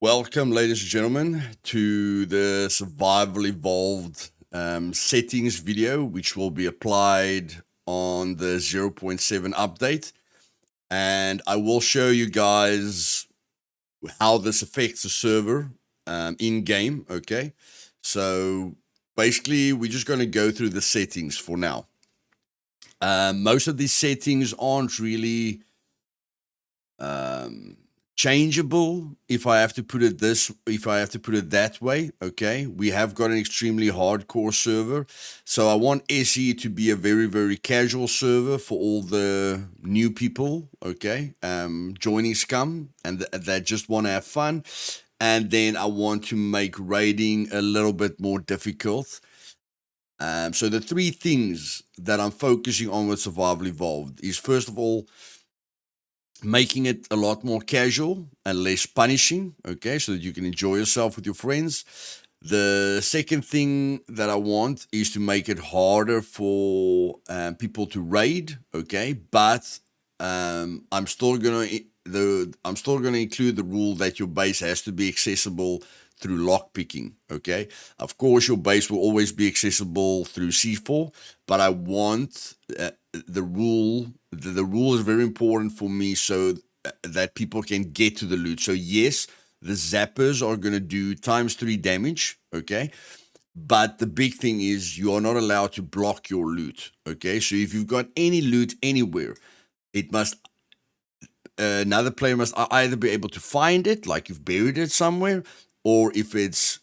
Welcome, ladies and gentlemen, to the Survival Evolved settings video, which will be applied on the 0.7 update. And I will show you guys how this affects the server in game. Okay. So basically, we're just going to go through the settings for now. Most of these settings aren't really changeable, if I have to put it that way. Okay, we have got an extremely hardcore server, so I want SE to be a very, very casual server for all the new people, okay, joining Scum and that just want to have fun. And then I want to make raiding a little bit more difficult. So the three things that I'm focusing on with Survival Evolved is, first of all, making it a lot more casual and less punishing, okay, so that you can enjoy yourself with your friends. The second thing that I want is to make it harder for people to raid, okay, but I'm still gonna include the rule that your base has to be accessible through lockpicking, okay? Of course, your base will always be accessible through C4, but I want the rule is very important for me, so that people can get to the loot. So yes, the zappers are going to do ×3 damage, okay? But the big thing is you are not allowed to block your loot, okay? So if you've got any loot anywhere, it must another player must either be able to find it, like you've buried it somewhere, or if it's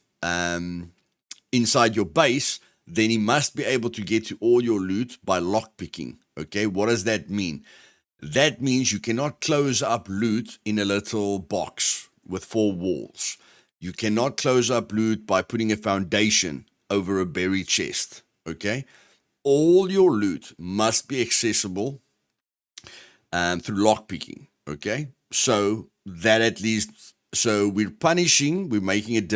inside your base, then he must be able to get to all your loot by lockpicking. Okay, what does that mean? That means you cannot close up loot in a little box with 4 walls. You cannot close up loot by putting a foundation over a buried chest. Okay, all your loot must be accessible through lockpicking. Okay, so that at least. So we're making it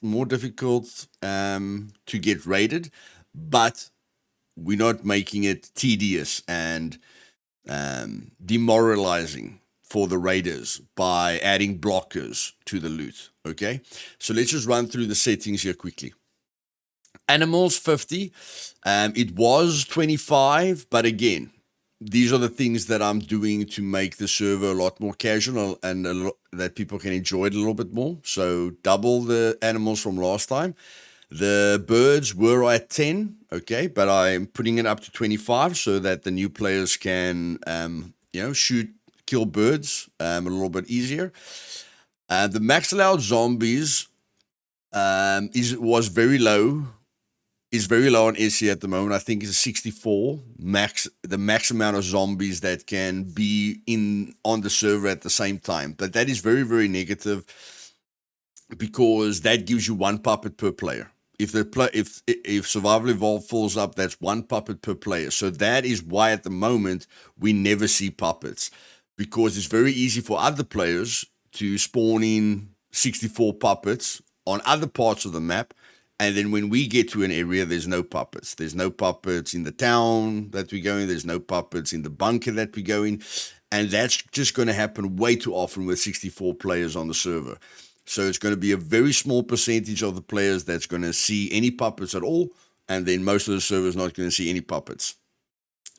more difficult to get raided, but we're not making it tedious and demoralizing for the raiders by adding blockers to the loot. Okay, so let's just run through the settings here quickly. Animals 50, it was 25, but again, these are the things that I'm doing to make the server a lot more casual and that people can enjoy it a little bit more. So double the animals from last time. The birds were at 10, okay, but I'm putting it up to 25 so that the new players can, kill birds a little bit easier. The max allowed zombies was very low. Is very low on SE at the moment. I think it's a 64 max, the max amount of zombies that can be on the server at the same time. But that is very, very negative because that gives you 1 puppet per player. If Survival Evolved falls up, that's 1 puppet per player. So that is why at the moment we never see puppets, because it's very easy for other players to spawn in 64 puppets on other parts of the map. And then when we get to an area, there's no puppets. There's no puppets in the town that we go in. There's no puppets in the bunker that we go in. And that's just going to happen way too often with 64 players on the server. So it's going to be a very small percentage of the players that's going to see any puppets at all. And then most of the server is not going to see any puppets.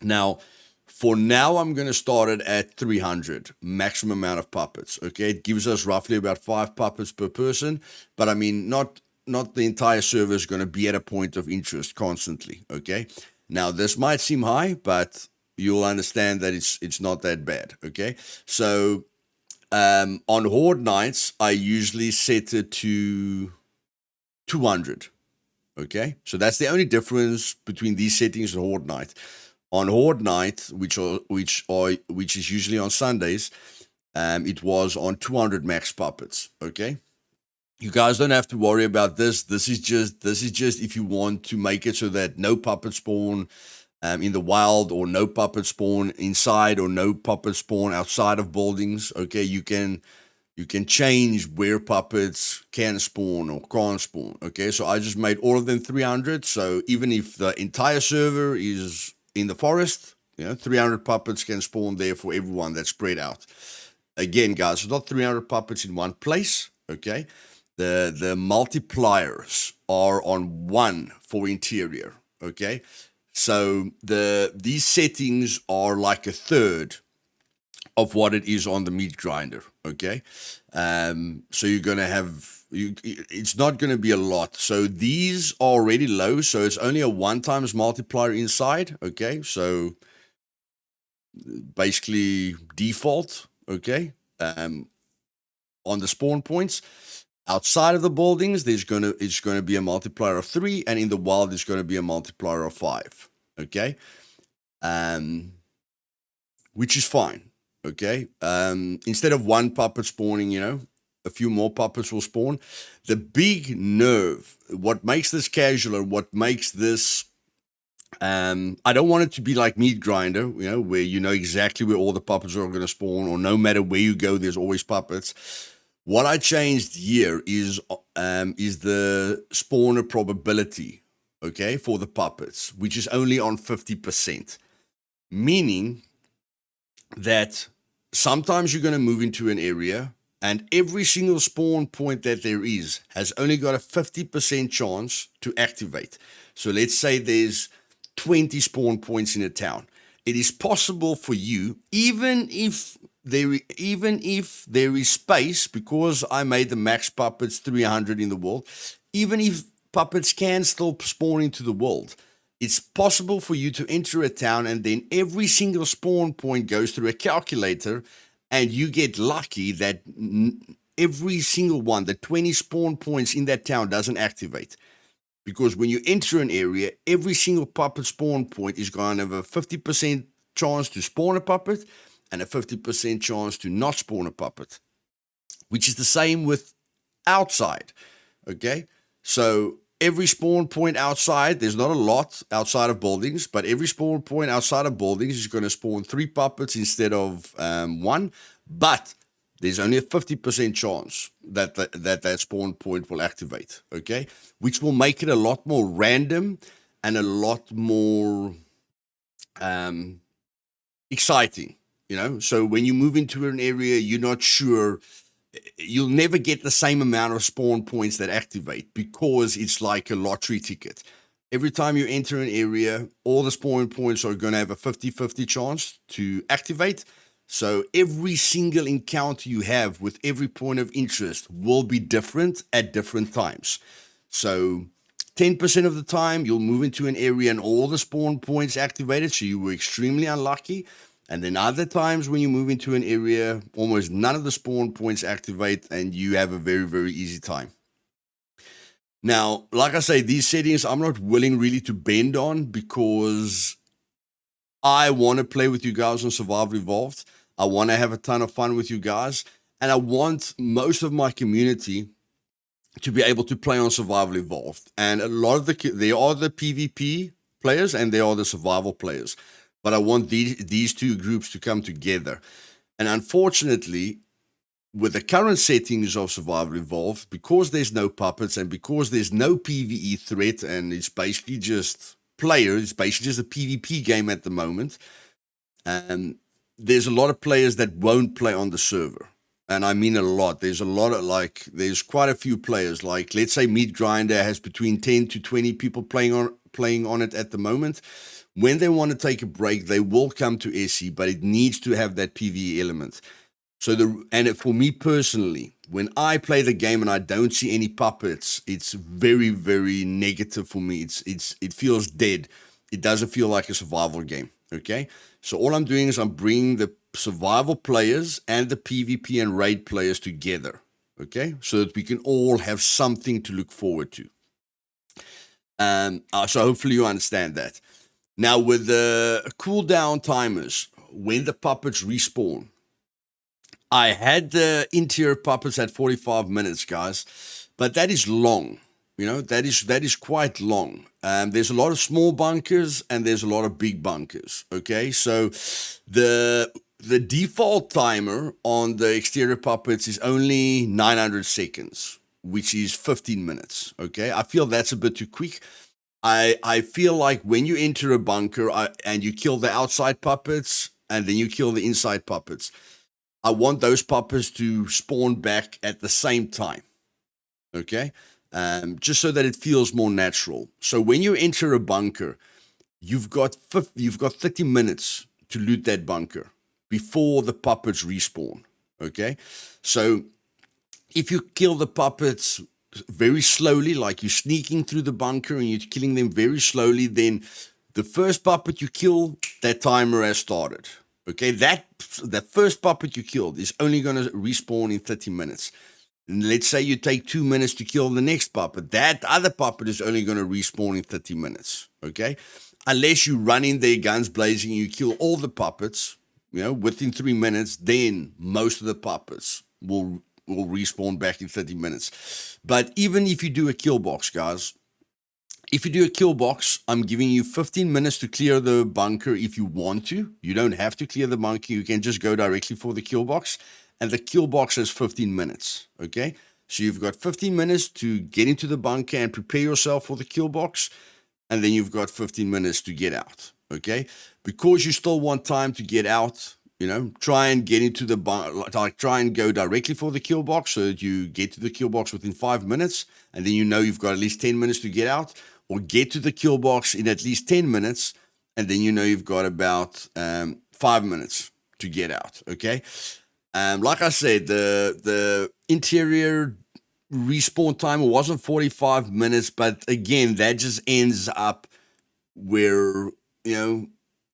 Now, for now, I'm going to start it at 300, maximum amount of puppets. Okay, it gives us roughly about 5 puppets per person. But I mean, not the entire server is going to be at a point of interest constantly, okay? Now, this might seem high, but you'll understand that it's not that bad, okay? So, on Horde nights, I usually set it to 200, okay? So that's the only difference between these settings and Horde night. On Horde night, which is usually on Sundays, it was on 200 max puppets, okay? You guys don't have to worry about this. This is just if you want to make it so that no puppet spawn in the wild, or no puppet spawn inside, or no puppet spawn outside of buildings. Okay, you can change where puppets can spawn or can't spawn. Okay, so I just made all of them 300. So even if the entire server is in the forest, 300 puppets can spawn there for everyone that's spread out. Again, guys, it's not 300 puppets in one place. Okay, the multipliers are on 1 for interior. Okay, so these settings are like a third of what it is on the meat grinder. Okay, so you're gonna have it's not gonna be a lot. So these are already low, so it's only a 1 times multiplier inside. Okay, so basically default. Okay, on the spawn points. Outside of the buildings, it's gonna be a multiplier of 3, and in the wild, it's gonna be a multiplier of 5. Okay, um, which is fine. Okay, instead of 1 puppet spawning, a few more puppets will spawn. The big nerve, what makes this casual, or what makes this I don't want it to be like Meat Grinder, where you know exactly where all the puppets are going to spawn, or no matter where you go, there's always puppets. What I changed here is the spawner probability, okay, for the puppets, which is only on 50%, meaning that sometimes you're going to move into an area and every single spawn point that there is has only got a 50% chance to activate. So let's say there's 20 spawn points in a town. It is possible for you, even if there is space, because I made the max puppets 300 in the world, even if puppets can still spawn into the world, it's possible for you to enter a town and then every single spawn point goes through a calculator and you get lucky that every single one, the 20 spawn points in that town doesn't activate. Because when you enter an area, every single puppet spawn point is going to have a 50% chance to spawn a puppet and a 50% chance to not spawn a puppet, which is the same with outside. Okay, so every spawn point outside, there's not a lot outside of buildings, but every spawn point outside of buildings is going to spawn 3 puppets instead of 1. But there's only a 50% chance that spawn point will activate. Okay, which will make it a lot more random and a lot more exciting. So when you move into an area, you're not sure. You'll never get the same amount of spawn points that activate because it's like a lottery ticket. Every time you enter an area, all the spawn points are going to have a 50-50 chance to activate. So every single encounter you have with every point of interest will be different at different times. So 10% of the time, you'll move into an area and all the spawn points activated, so you were extremely unlucky. And then other times when you move into an area, almost none of the spawn points activate and you have a very, very easy time. Now, like I say, these settings I'm not willing really to bend on because I want to play with you guys on Survival Evolved. I want to have a ton of fun with you guys. And I want most of my community to be able to play on Survival Evolved. And a lot of there are the PvP players and there are the survival players. But I want these two groups to come together. And unfortunately, with the current settings of Survival Evolved, because there's no puppets and because there's no PvE threat and it's basically just players, it's basically just a PvP game at the moment, there's a lot of players that won't play on the server. And I mean a lot. There's quite a few players. Like, let's say Meat Grinder has between 10 to 20 people playing on it at the moment. When they want to take a break, they will come to SE, but it needs to have that PvE element. For me personally, when I play the game and I don't see any puppets, it's very, very negative for me. It feels dead. It doesn't feel like a survival game. Okay, so all I'm doing is I'm bringing the survival players and the PvP and raid players together. Okay, so that we can all have something to look forward to. So hopefully you understand that. Now, with the cooldown timers, when the puppets respawn, I had the interior puppets at 45 minutes, guys, but that is long. That is quite long. There's a lot of small bunkers and there's a lot of big bunkers. Okay, so the default timer on the exterior puppets is only 900 seconds, which is 15 minutes. Okay, I feel that's a bit too quick. I feel like when you enter a bunker and you kill the outside puppets and then you kill the inside puppets, I want those puppets to spawn back at the same time. Okay. Just so that it feels more natural. So when you enter a bunker, you've got 30 minutes to loot that bunker before the puppets respawn. Okay. So if you kill the puppets very slowly, like you're sneaking through the bunker and you're killing them very slowly, then the first puppet you kill, that timer has started. Okay, that first puppet you killed is only going to respawn in 30 minutes. And let's say you take 2 minutes to kill the next puppet. That other puppet is only going to respawn in 30 minutes. Okay, unless you run in there, guns blazing, and you kill all the puppets, within 3 minutes, then most of the puppets will respawn back in 30 minutes. But even if you do a kill box, guys, if you do a kill box, I'm giving you 15 minutes to clear the bunker if you want to. You don't have to clear the bunker. You can just go directly for the kill box. And the kill box is 15 minutes, okay? So you've got 15 minutes to get into the bunker and prepare yourself for the kill box. And then you've got 15 minutes to get out, okay? Because you still want time to get out, try and get into the try and go directly for the kill box so that you get to the kill box within 5 minutes, and then you've got at least 10 minutes to get out, or get to the kill box in at least 10 minutes, and then you've got about 5 minutes to get out. Okay, like I said, the interior respawn time wasn't 45 minutes, but again, that just ends up where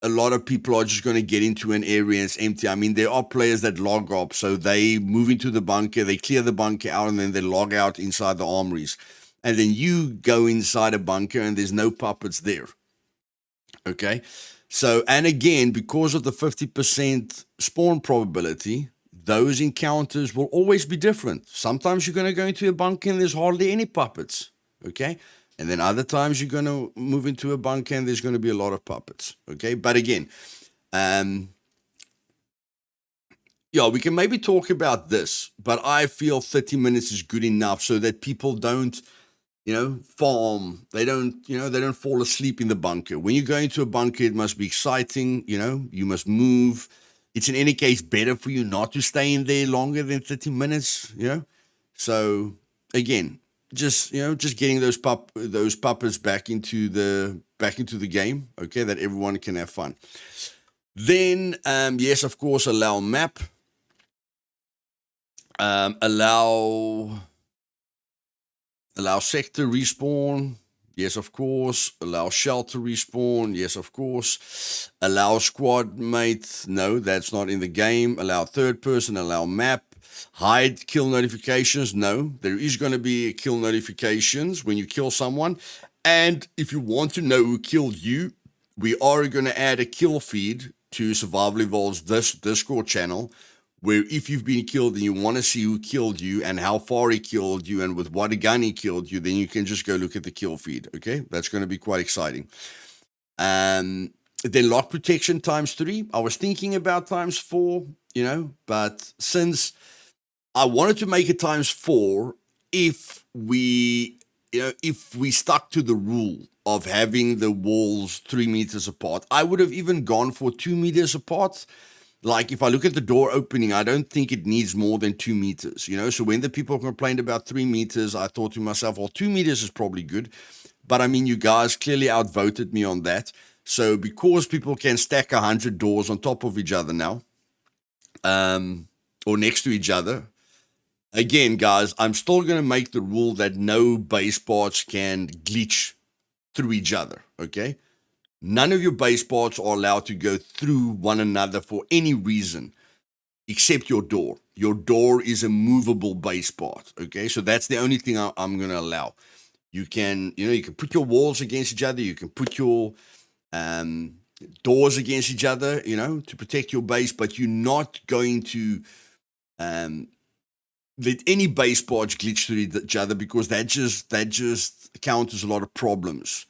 a lot of people are just going to get into an area and it's empty. I mean, there are players that log up, so they move into the bunker, they clear the bunker out, and then they log out inside the armories. And then you go inside a bunker and there's no puppets there. Okay? So, and again, because of the 50% spawn probability, those encounters will always be different. Sometimes you're going to go into a bunker and there's hardly any puppets. Okay? And then other times you're going to move into a bunker and there's going to be a lot of puppets. Okay. But again, we can maybe talk about this, but I feel 30 minutes is good enough so that people don't, farm. They don't fall asleep in the bunker. When you go into a bunker, it must be exciting. You must move. It's in any case better for you not to stay in there longer than 30 minutes, So again, just getting those puppets back into the game, okay, that everyone can have fun. Then yes, of course, allow map, allow sector respawn, yes, of course. Allow shelter respawn, yes, of course. Allow squad mate, no, that's not in the game. Allow third person, allow map. Hide kill notifications, no. There is going to be kill notifications when you kill someone. And if you want to know who killed you, we are going to add a kill feed to Survival Evolved's Discord channel, where if you've been killed and you want to see who killed you and how far he killed you and with what gun he killed you, then you can just go look at the kill feed, okay? That's going to be quite exciting. Then lock protection ×3. I was thinking about ×4, but since I wanted to make it ×4 if we stuck to the rule of having the walls 3 meters apart. I would have even gone for 2 meters apart. Like if I look at the door opening, I don't think it needs more than 2 meters, So when the people complained about 3 meters, I thought to myself, well, 2 meters is probably good. But I mean, you guys clearly outvoted me on that. So because people can stack 100 doors on top of each other now, or next to each other, again, guys, I'm still going to make the rule that no base parts can glitch through each other, okay? None of your base parts are allowed to go through one another for any reason except your door. Your door is a movable base part, okay? So that's the only thing I'm going to allow. You can, you can put your walls against each other. You can put your doors against each other, to protect your base, but you're not going to let any base parts glitch through each other, because that just counters a lot of problems.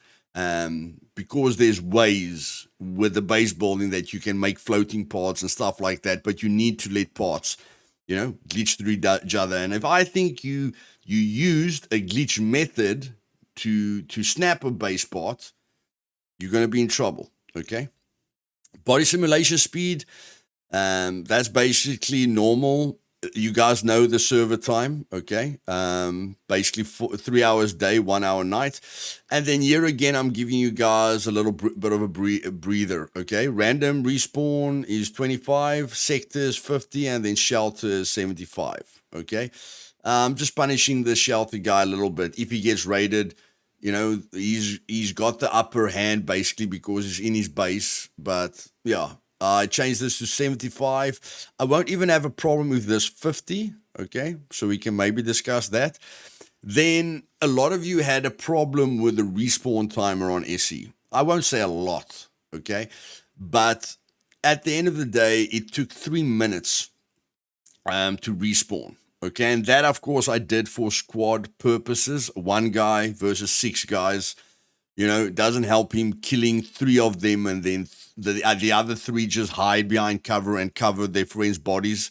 Because there's ways with the base building that you can make floating parts and stuff like that, but you need to let parts, glitch through each other. And if I think you used a glitch method to snap a base part, you're going to be in trouble, okay? Body simulation speed, That's basically normal. You guys know the server time, okay? Basically 3 hours day, 1 hour night. And then here again, I'm giving you guys a little bit of a breather, okay? Random respawn is 25, sectors 50, and then shelter is 75, okay? Just punishing the shelter guy a little bit. If he gets raided, he's got the upper hand basically because he's in his base. But yeah, I changed this to 75. I won't even have a problem with this 50. Okay, so we can maybe discuss that. Then a lot of you had a problem with the respawn timer on SE. I won't say a lot, okay, but at the end of the day, it took 3 minutes to respawn. Okay, and that, of course, I did for squad purposes. One guy versus 6 guys, it doesn't help him killing 3 of them and then the other 3 just hide behind cover and cover their friends' bodies,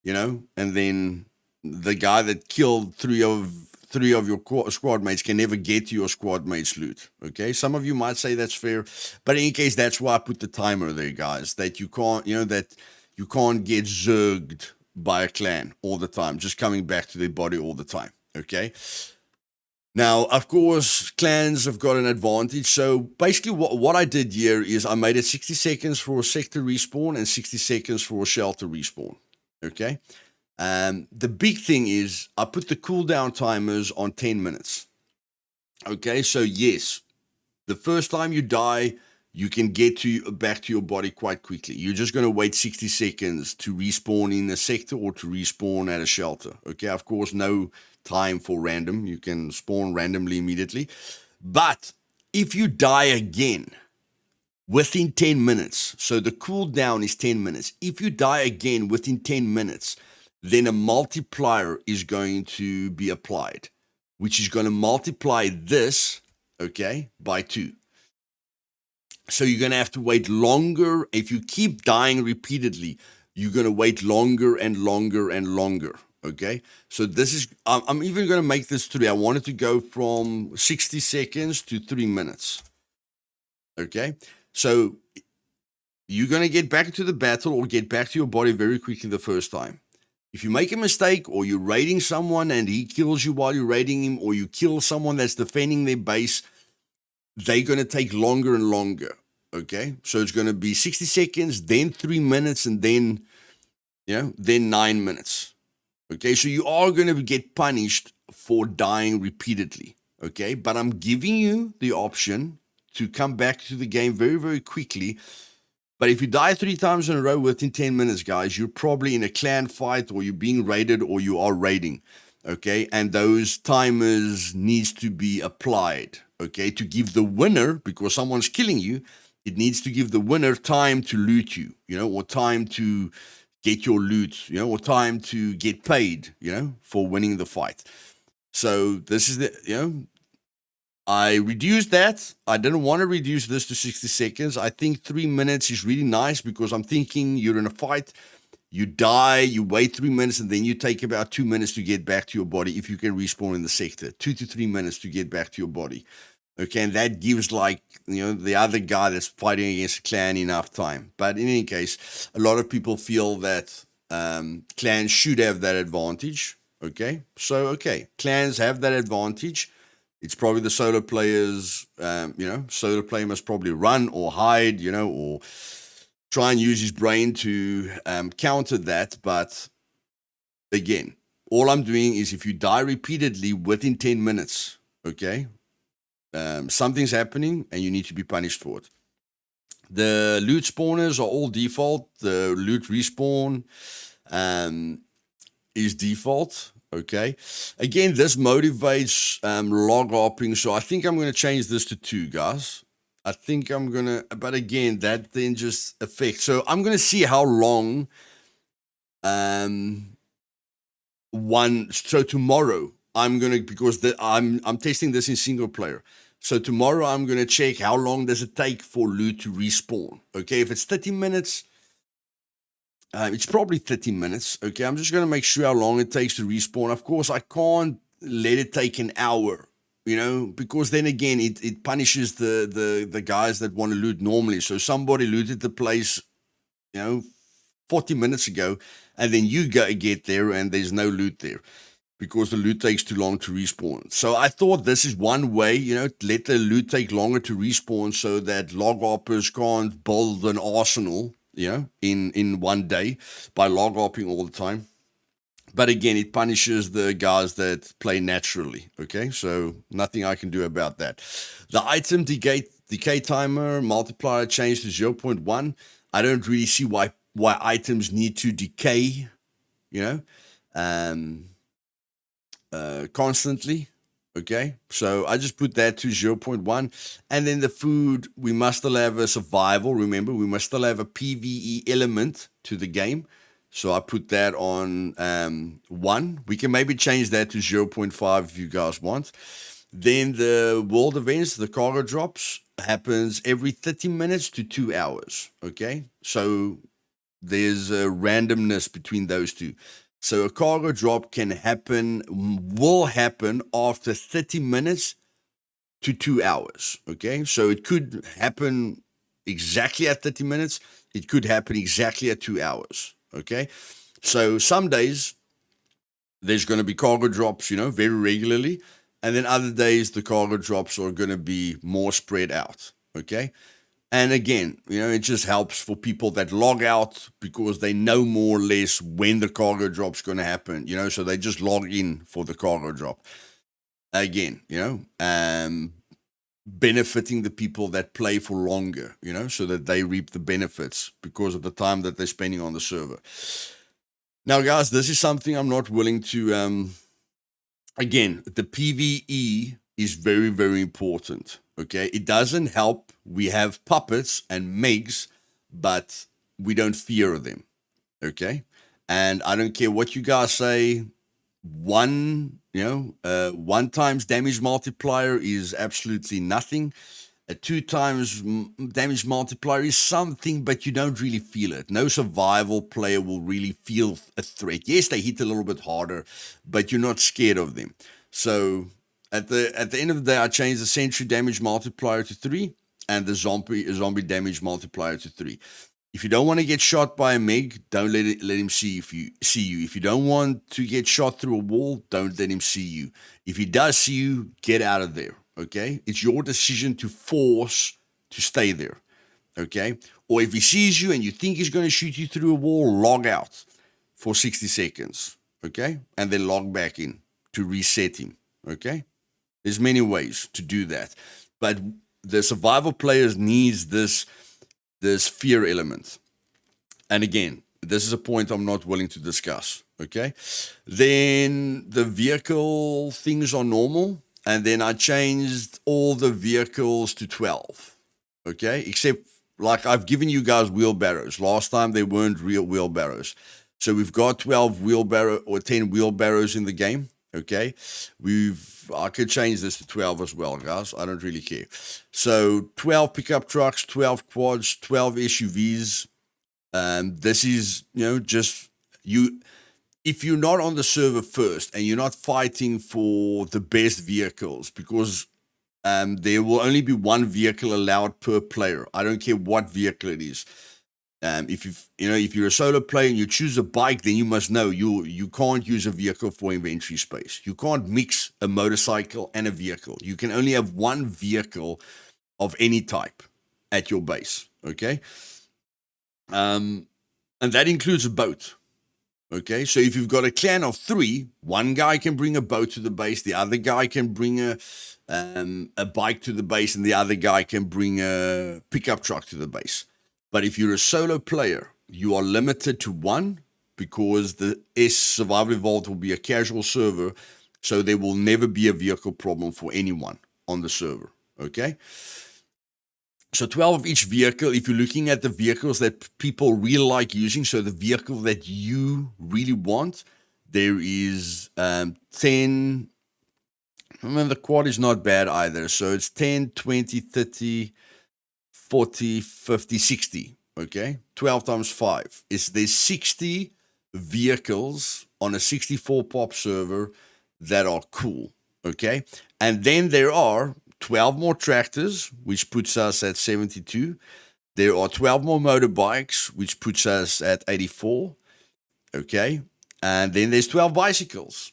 and then the guy that killed three of your squad mates can never get to your squad mates' loot. Okay, some of you might say that's fair, but in any case, that's why I put the timer there, guys. That you can't, that you can't get zerged by a clan all the time, just coming back to their body all the time. Okay. Now, of course, clans have got an advantage. So basically what I did here is I made it 60 seconds for a sector respawn and 60 seconds for a shelter respawn. Okay. The big thing is I put the cooldown timers on 10 minutes. Okay. So yes, the first time you die, you can get back to your body quite quickly. You're just going to wait 60 seconds to respawn in a sector or to respawn at a shelter. Okay, of course, no time for random. You can spawn randomly immediately. But if you die again within 10 minutes, so the cooldown is 10 minutes. If you die again within 10 minutes, then a multiplier is going to be applied, which is going to multiply this, okay, by 2. So you're going to have to wait longer. If you keep dying repeatedly, you're going to wait longer and longer and longer. Okay. So this is, I'm even going to make this 3. I wanted to go from 60 seconds to 3 minutes. Okay. So you're going to get back into the battle or get back to your body very quickly the first time. If you make a mistake or you're raiding someone and he kills you while you're raiding him, or you kill someone that's defending their base, they're going to take longer and longer, okay? So it's going to be 60 seconds, then 3 minutes, and then 9 minutes, okay? So you are going to get punished for dying repeatedly, okay? But I'm giving you the option to come back to the game very, very quickly. But if you die 3 times in a row within 10 minutes, guys, you're probably in a clan fight, or you're being raided, or you are raiding, okay? And those timers needs to be applied, okay, to give the winner, because someone's killing you, it needs to give the winner time to loot you, or time to get your loot, or time to get paid, for winning the fight. So this is I reduced that. I didn't want to reduce this to 60 seconds. I think 3 minutes is really nice, because I'm thinking you're in a fight, you die, you wait 3 minutes, and then you take about 2 minutes to get back to your body if you can respawn in the sector. 2 to 3 minutes to get back to your body. Okay, and that gives, the other guy that's fighting against a clan enough time. But in any case, a lot of people feel that clans should have that advantage. Okay, so, clans have that advantage. It's probably the solo players, solo player must probably run or hide, or try and use his brain to counter that. But again, all I'm doing is, if you die repeatedly within 10 minutes, okay, something's happening and you need to be punished for it. The loot spawners are all default. The loot respawn is default. Okay. Again, this motivates log hopping. So I think I'm going to change this to 2, guys. I think I'm going to, but again, that then just affects. So I'm going to see how long so tomorrow I'm going to, because I'm testing this in single player. So tomorrow I'm going to check how long does it take for loot to respawn. Okay. If it's 30 minutes, it's probably 30 minutes. Okay, I'm just going to make sure how long it takes to respawn. Of course, I can't let it take an hour, because then again, it punishes the guys that want to loot normally. So somebody looted the place, 40 minutes ago, and then you get there and there's no loot there because the loot takes too long to respawn. So I thought this is one way, let the loot take longer to respawn so that log hoppers can't build an arsenal, in one day by log hopping all the time. But again, it punishes the guys that play naturally. Okay, so nothing I can do about that. The item decay timer multiplier changed to 0.1. I don't really see why items need to decay, um, constantly. Okay, so I just put that to 0.1. And then the food, we must still have a survival. Remember, we must still have a PvE element to the game. So I put that on 1. We can maybe change that to 0.5 if you guys want. Then the world events, the cargo drops, happens every 30 minutes to 2 hours. Okay, so there's a randomness between those two. So a cargo drop will happen after 30 minutes to 2 hours. Okay, so it could happen exactly at 30 minutes. It could happen exactly at 2 hours. Okay, so some days there's going to be cargo drops, very regularly. And then other days the cargo drops are going to be more spread out. Okay. And again, it just helps for people that log out because they know more or less when the cargo drop's going to happen, so they just log in for the cargo drop. Again, benefiting the people that play for longer, so that they reap the benefits because of the time that they're spending on the server. Now, guys, this is something I'm not willing to, again, the PvE is very, very important. Okay, it doesn't help. We have puppets and megs, but we don't fear them. Okay, and I don't care what you guys say. One times damage multiplier is absolutely nothing. A 2 times damage multiplier is something, but you don't really feel it. No survival player will really feel a threat. Yes, they hit a little bit harder, but you're not scared of them. So at the end of the day, I changed the sentry damage multiplier to 3 and the zombie damage multiplier to 3. If you don't want to get shot by a Meg, don't let him see you. If you don't want to get shot through a wall, don't let him see you. If he does see you, get out of there. Okay? It's your decision to force to stay there. Okay? Or if he sees you and you think he's going to shoot you through a wall, log out for 60 seconds. Okay? And then log back in to reset him. Okay? There's many ways to do that. But the survival players needs this fear element. And again, this is a point I'm not willing to discuss. Okay. Then the vehicle things are normal. And then I changed all the vehicles to 12. Okay. Except like I've given you guys wheelbarrows. Last time they weren't real wheelbarrows. So we've got 12 wheelbarrow or 10 wheelbarrows in the game. Okay. I could change this to 12 as well, guys. I don't really care. So 12 pickup trucks, 12 quads, 12 SUVs. This is, just you. If you're not on the server first and you're not fighting for the best vehicles, because there will only be one vehicle allowed per player. I don't care what vehicle it is. If you're a solo player and you choose a bike, then you must know you can't use a vehicle for inventory space. You can't mix a motorcycle and a vehicle. You can only have one vehicle of any type at your base. Okay, and that includes a boat. Okay, so if you've got a clan of 3, one guy can bring a boat to the base, the other guy can bring a bike to the base, and the other guy can bring a pickup truck to the base. But if you're a solo player, you are limited to 1 because the Survival Evolved will be a casual server, so there will never be a vehicle problem for anyone on the server, okay? So 12 of each vehicle, if you're looking at the vehicles that people really like using, so the vehicle that you really want, there is 10, I mean, the quad is not bad either, so it's 10, 20, 30, 40, 50, 60, okay? 12 times 5. There's 60 vehicles on a 64 pop server that are cool, okay? And then there are 12 more tractors, which puts us at 72. There are 12 more motorbikes, which puts us at 84. Okay. And then there's 12 bicycles,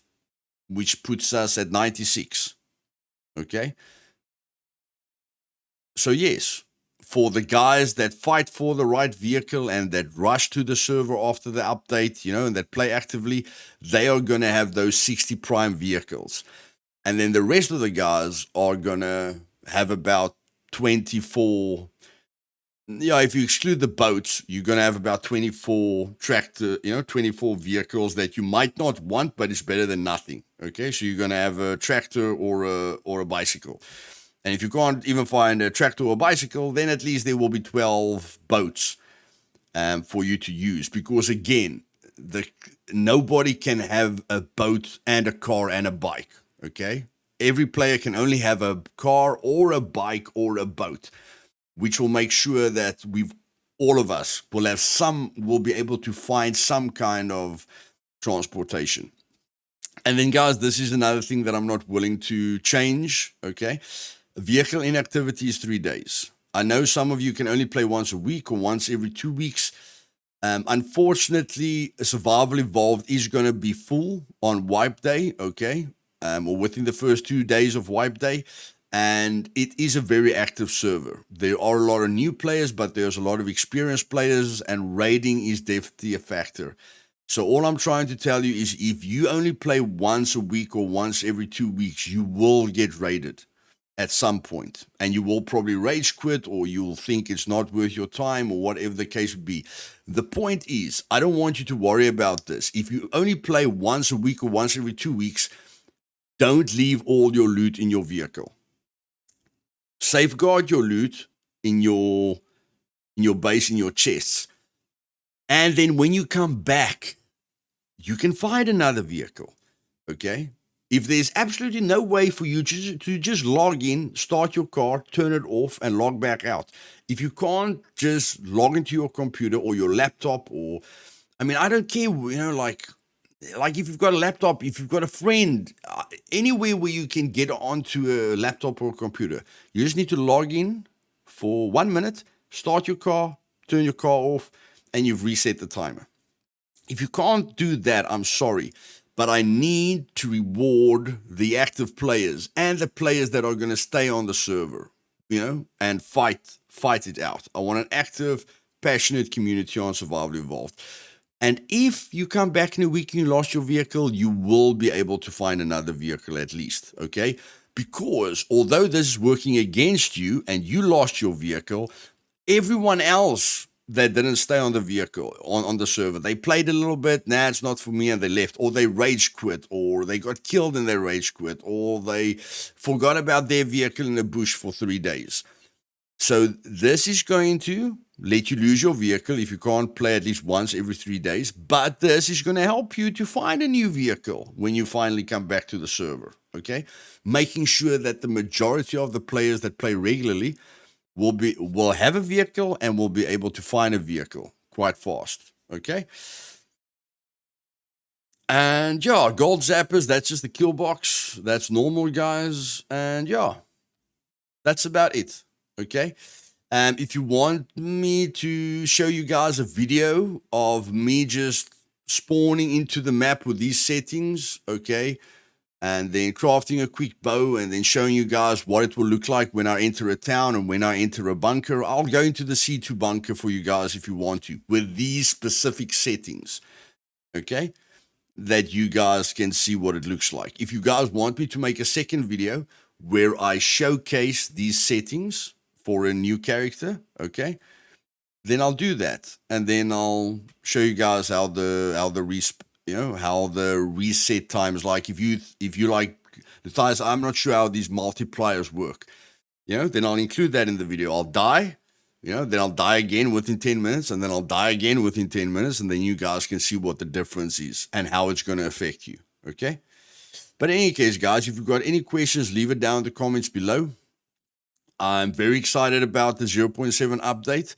which puts us at 96. Okay. So, yes, for the guys that fight for the right vehicle and that rush to the server after the update, and that play actively, they are going to have those 60 prime vehicles. And then the rest of the guys are going to have about 24. Yeah, if you exclude the boats, you're going to have about 24 tractor, 24 vehicles that you might not want, but it's better than nothing. Okay, so you're going to have a tractor or a bicycle. And if you can't even find a tractor or a bicycle, then at least there will be 12 boats for you to use. Because again, nobody can have a boat and a car and a bike. Okay, every player can only have a car or a bike or a boat, which will make sure that all of us will be able to find some kind of transportation. And then, guys, this is another thing that I'm not willing to change. Okay. Vehicle inactivity is 3 days. I know some of you can only play once a week or once every 2 weeks. Unfortunately, Survival Evolved is going to be full on wipe day, okay, or within the first 2 days of wipe day. And it is a very active server. There are a lot of new players, but there's a lot of experienced players, and raiding is definitely a factor. So all I'm trying to tell you is if you only play once a week or once every 2 weeks, you will get raided at some point, and you will probably rage quit, or you'll think it's not worth your time, or whatever the case would be. The point is, I don't want you to worry about this. If you only play once a week or once every 2 weeks, don't leave all your loot in your vehicle. Safeguard your loot in your base, in your chests, and then when you come back, you can find another vehicle. Okay. If there's absolutely no way for you to just log in, start your car, turn it off, and log back out. If you can't just log into your computer or your laptop, I don't care, like if you've got a laptop, if you've got a friend, anywhere where you can get onto a laptop or a computer, you just need to log in for 1 minute, start your car, turn your car off, and you've reset the timer. If you can't do that, I'm sorry, but I need to reward the active players and the players that are going to stay on the server, and fight it out. I want an active, passionate community on Survival Evolved. And if you come back in a week and you lost your vehicle, you will be able to find another vehicle at least, okay? Because although this is working against you and you lost your vehicle, everyone else that didn't stay on the vehicle, on the server, they played a little bit, it's not for me, and they left, or they rage quit, or they got killed and they rage quit, or they forgot about their vehicle in the bush for 3 days. So this is going to let you lose your vehicle if you can't play at least once every 3 days, but this is going to help you to find a new vehicle when you finally come back to the server, okay? Making sure that the majority of the players that play regularly will have a vehicle and will be able to find a vehicle quite fast, okay? And yeah, gold zappers, that's just the kill box. That's normal, guys. And yeah, that's about it, okay? If you want me to show you guys a video of me just spawning into the map with these settings, okay, and then crafting a quick bow and then showing you guys what it will look like when I enter a town and when I enter a bunker, I'll go into the C2 bunker for you guys if you want to, with these specific settings, okay, that you guys can see what it looks like. If you guys want me to make a second video where I showcase these settings for a new character, okay, then I'll do that, and then I'll show you guys how the reset time is like. If you like the times, I'm not sure how these multipliers work, then I'll include that in the video. I'll die, then I'll die again within 10 minutes, and then I'll die again within 10 minutes, and then you guys can see what the difference is and how it's going to affect you, okay? But in any case, guys, if you've got any questions, leave it down in the comments below. I'm very excited about the 0.7 update.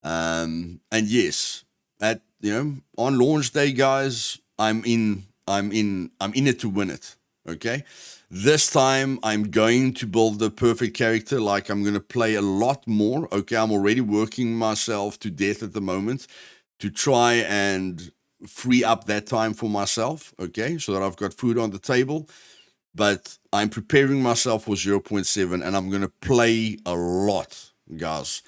And yes, on launch day, guys, I'm in it to win it. Okay. This time I'm going to build the perfect character. Like I'm going to play a lot more. Okay. I'm already working myself to death at the moment to try and free up that time for myself. Okay. So that I've got food on the table. But I'm preparing myself for zero point 0.7 and I'm going to play a lot, guys.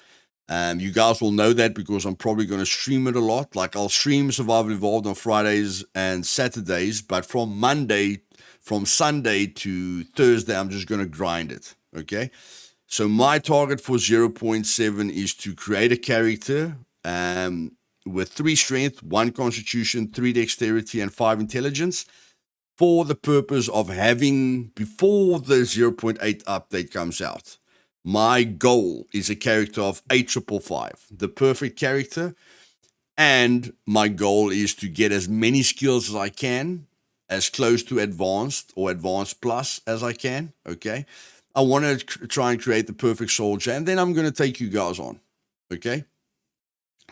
You guys will know that because I'm probably going to stream it a lot. Like I'll stream Survival Evolved on Fridays and Saturdays, but from Sunday to Thursday, I'm just going to grind it. Okay. So my target for zero point 0.7 is to create a character with 3 strength, 1 constitution, 3 dexterity, and 5 intelligence for the purpose of having, before the zero point 0.8 update comes out, my goal is a character of 8555, the perfect character. And my goal is to get as many skills as I can, as close to advanced or advanced plus as I can. Okay. I want to try and create the perfect soldier. And then I'm going to take you guys on. Okay.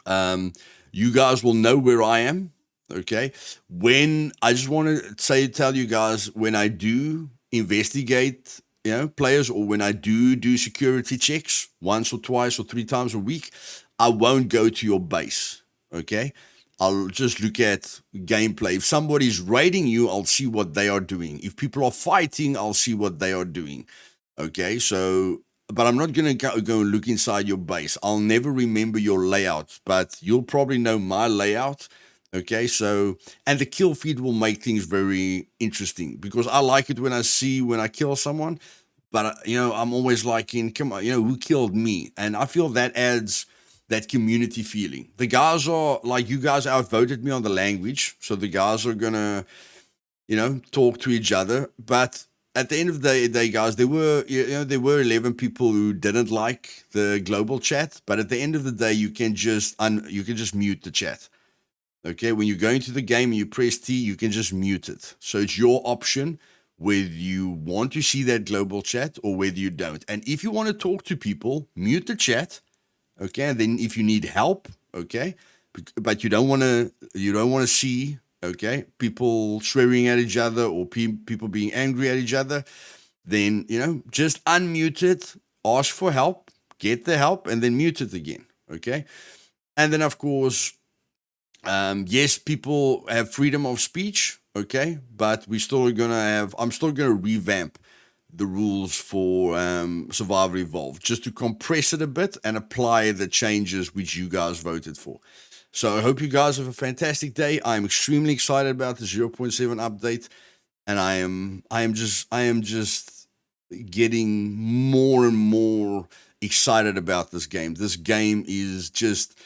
You guys will know where I am. Okay. When I just want to tell you guys, when I do investigate, players, or when I do security checks once or twice or 3 times a week, I won't go to your base. Okay. I'll just look at gameplay. If somebody's raiding you, I'll see what they are doing. If people are fighting, I'll see what they are doing. Okay. So, but I'm not going to go and look inside your base. I'll never remember your layout, but you'll probably know my layout. Okay, so, and the kill feed will make things very interesting because I like it when I kill someone, but I'm always like, come on, who killed me? And I feel that adds that community feeling. The guys are like, you guys outvoted me on the language, so the guys are gonna, talk to each other. But at the end of the day, guys, there were 11 people who didn't like the global chat. But at the end of the day, you can just mute the chat. Okay, when you go into the game and you press T, you can just mute it. So it's your option whether you want to see that global chat or whether you don't. And if you want to talk to people, mute the chat. Okay, and then if you need help, okay, but you don't want to see, okay, people swearing at each other or people being angry at each other, then just unmute it, ask for help, get the help, and then mute it again. Okay, and then of course. Yes, people have freedom of speech, okay, but I'm still gonna revamp the rules for Survivor Evolved just to compress it a bit and apply the changes which you guys voted for. So I hope you guys have a fantastic day. I'm extremely excited about the 0.7 update, and I am just getting more and more excited about this game. This game is just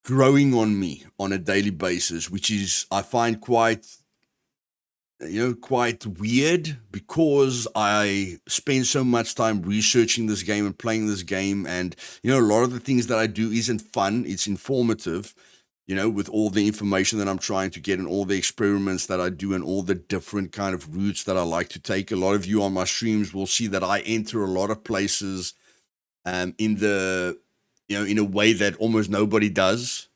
growing on me on a daily basis, which is I find quite weird because I spend so much time researching this game and playing this game, and a lot of the things that I do isn't fun, it's informative, with all the information that I'm trying to get and all the experiments that I do and all the different kind of routes that I like to take. A lot of you on my streams will see that I enter a lot of places in a way that almost nobody does.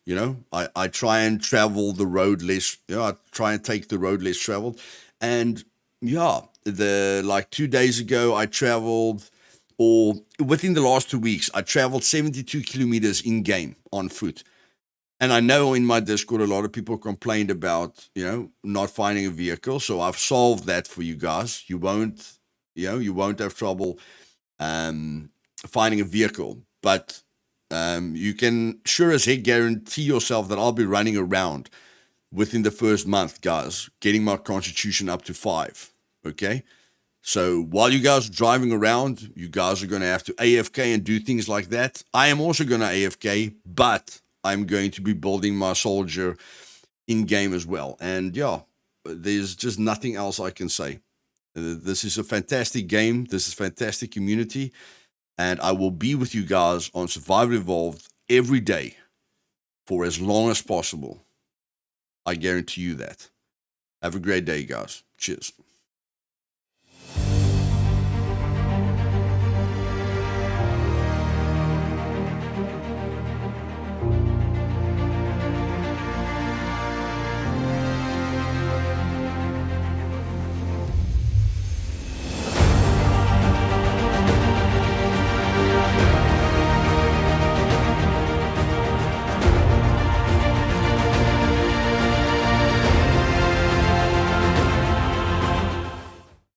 I try and travel the road less, I try and take the road less traveled. And like 2 days ago, I traveled, or within the last 2 weeks, I traveled 72 kilometers in game on foot. And I know in my Discord, a lot of people complained about, not finding a vehicle. So I've solved that for you guys. You won't have trouble finding a vehicle, but you can sure as heck guarantee yourself that I'll be running around within the first month, guys, getting my constitution up to 5. Okay. So while you guys are driving around, you guys are going to have to AFK and do things like that. I am also going to AFK, but I'm going to be building my soldier in game as well. And there's just nothing else I can say. This is a fantastic game. This is fantastic community. And I will be with you guys on Survival Evolved every day for as long as possible. I guarantee you that. Have a great day, guys. Cheers.